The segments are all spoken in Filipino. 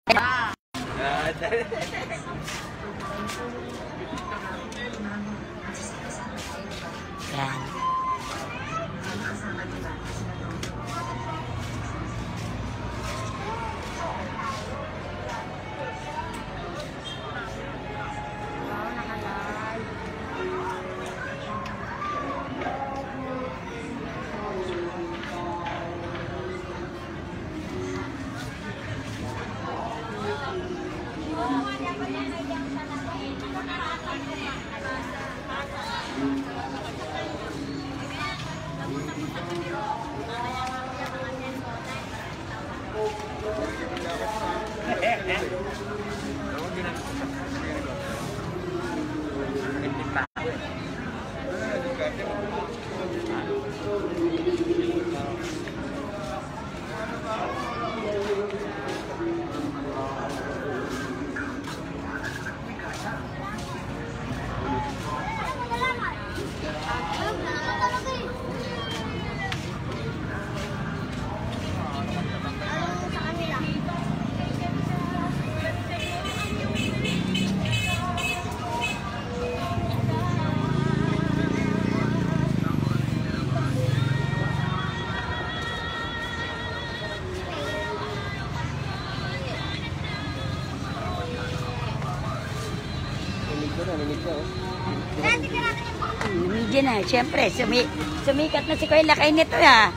Yan. Medyo na, siyempre, sumikat na si Kuya Lakay nito ha.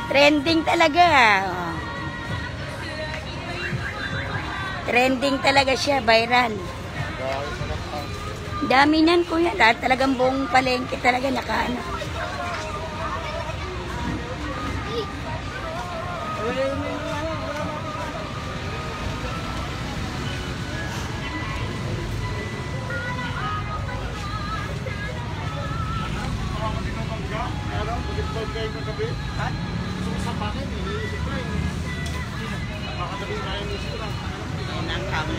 Trending talaga. Trending talaga siya, viral. Dami nan Kuya, lahat talagang buong palengke talaga nakaano. Kayo kagabi? Ha? Sa bakit? Iniisip ko yung makatabi tayo ng isip lang. Ang kami.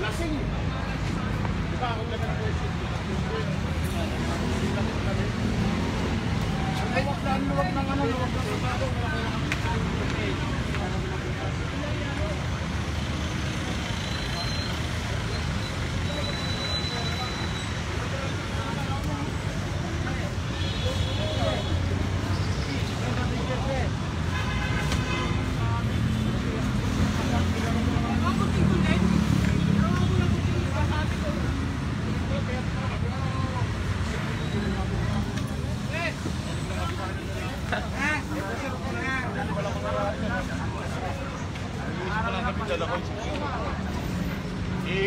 Lasing. Di ba akong lagat ko isip? Ang luwag ng ano, luwag ng sabado.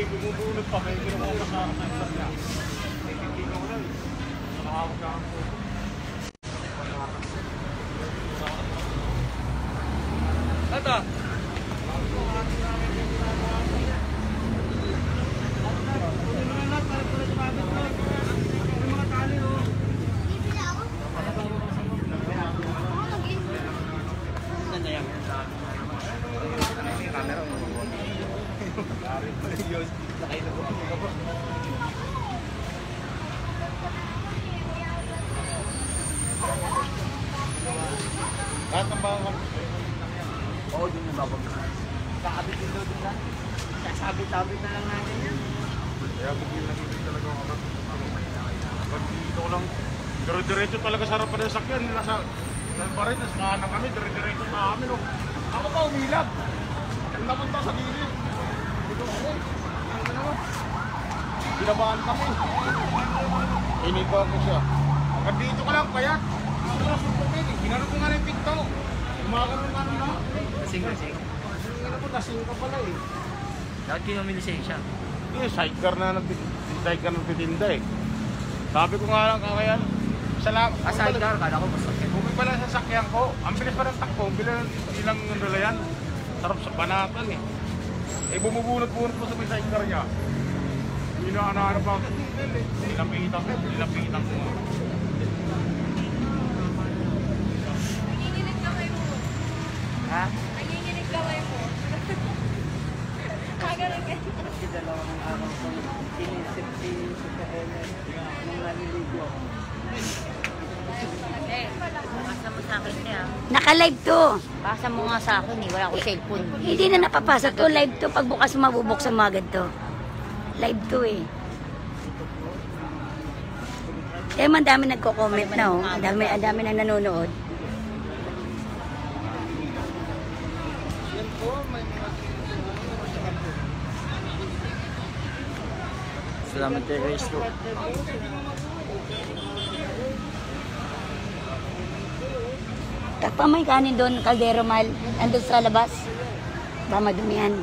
Bumubulot pa kayo, pero mga kasama na isang niya. Hindi ko lang. Nakahawag ka ako. Tata! Lahat ng mga oo, dun yung babag na. Kakabit din daw dun lang. Kakabit-abit na lang natin yan. Kaya bigil lang hindi talaga ako kapag dito ko lang. Dire-diretso talaga sa harapan ng sakyan. Nasa pa rin, nasa kanan kami. Dire-diretso na kami. No? Ako pa umilag. Napunta sa gilid. Dito ako. Binabahan kami. Iniba ko siya. Hanggang dito ka lang, payat. Ginano ko nga rin pinto. Umakaroon nga rin na. Lasing. Ginano ko, lasing ka pala eh. Dapat kinumilisin siya. Eh, sidecar na nagtitinda eh. Sabi ko nga lang kakayan. Sidecar, kala ko masakyan. Bumig pala sa sakyan ko. Ang bilis pa ng takbo. Ilang nandala yan. Sarap sa banatan eh. Eh, bumubunot-bunot po sa may sidecar niya. Hinahanap ako. Nilapitan ko. Ha? Nanginginig kamay mo. Kagaling ka. Kasi dalawang araw ko inisip si Kaenet nung naliligo ako. Eh, masa mo sa akin niya. Naka-live to. Pasa mo nga sa akin eh, wala akong cellphone. Hindi na napapasa to. Live to. Pagbukas mabubuksan mo agad to. Live to eh. Eh, ang dami nagko-comment na oh. Ang dami na nanonood. Salamat kay Grace ko. Takpa mo yung kanin doon, kaldero mal. Andun sa labas. Ba madumihan.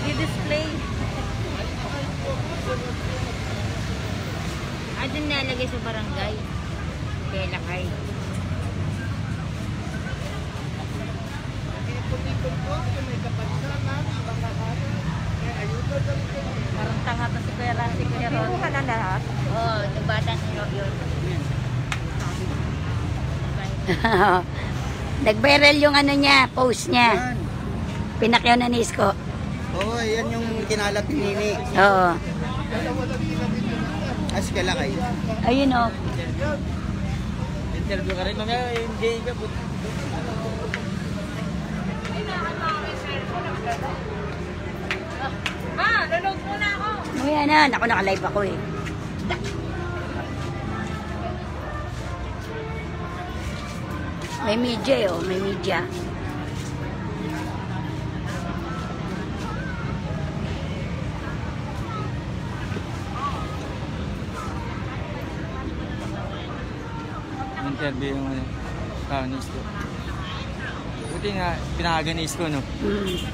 I-display. Doon nalagay sa barangay. Kaya lakay. Parang tanga to si Kuya Ron. Si Kuya Ron. Kuha na lahat? Oo, itong bata si yun. Nag-viral yung ano niya, post niya. Pinakyaw na ni Isko. Oo, yan yung kinalat ni Nini. Oo. As kalakay. Ayun oh. Interview ka rin, mamaya hindi ka. Lulog muna ako. Mamaya na. Naku, naka-live ako eh. May media eh oh. May media. Interview yung ano, Nice ko. Buti nga, pinakaganiis ko, no?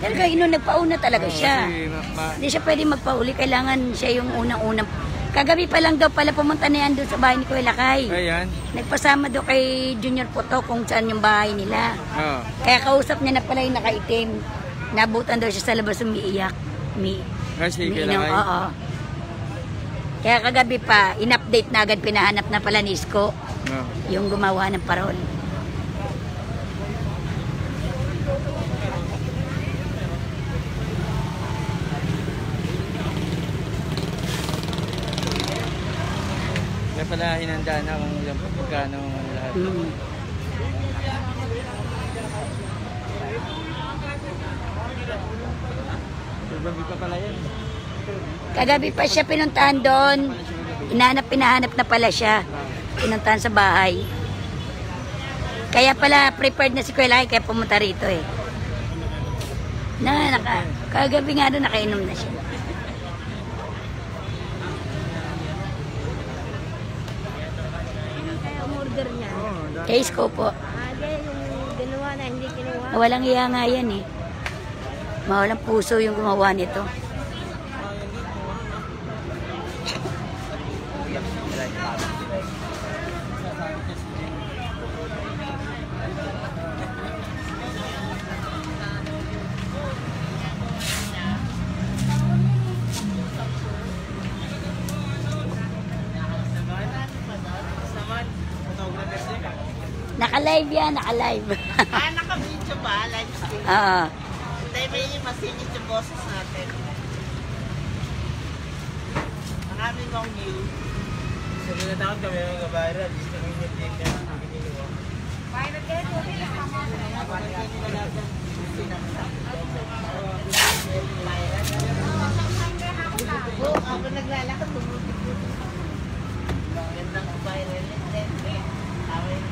Talaga, nagpauna talaga siya. Kasi, Hindi siya pwede magpauli. Kailangan siya yung unang-unang. Kagabi pa lang daw pala pumunta na yan doon sa bahay ni Kuya Lakay. Ayan. Nagpasama daw kay Junior Poto kung saan yung bahay nila. Oo. Kaya kausap niya na pala yung nakaitim. Nabutan daw siya sa labas umiiyak. Kasi Umiinom, kailangan. oo. Kaya kagabi pa, in-update na agad, pinahanap na pala ni Isko. Oo. Yung gumawa ng parol. Kaya pala hinanda na kung ilang pagkano lahat. Gabi pa pala yan. Kagabi pa siya pinuntahan doon. Pinahanap na pala siya. Pinuntahan sa bahay. Kaya pala prepared na si Kuya Lakay kaya pumunta rito eh. Kagabi nga doon nakainom na siya. Kaya umorder niya. Kay Isko po. Yung ginawa na hindi kinuha. Walang iya nga yan eh. Mawalang puso yung gumawa nito. Naka-live yan, naka-live. Naka-video ba? Live stream. Oo. Tayo may masingit yung boses natin. Ang aming mong view. Sabi na takot kami yung viral. Gusto mo yung team na nakikinuha. Oo, ako naglalakad. Bumutik-butik. Gandang viral. Tawin.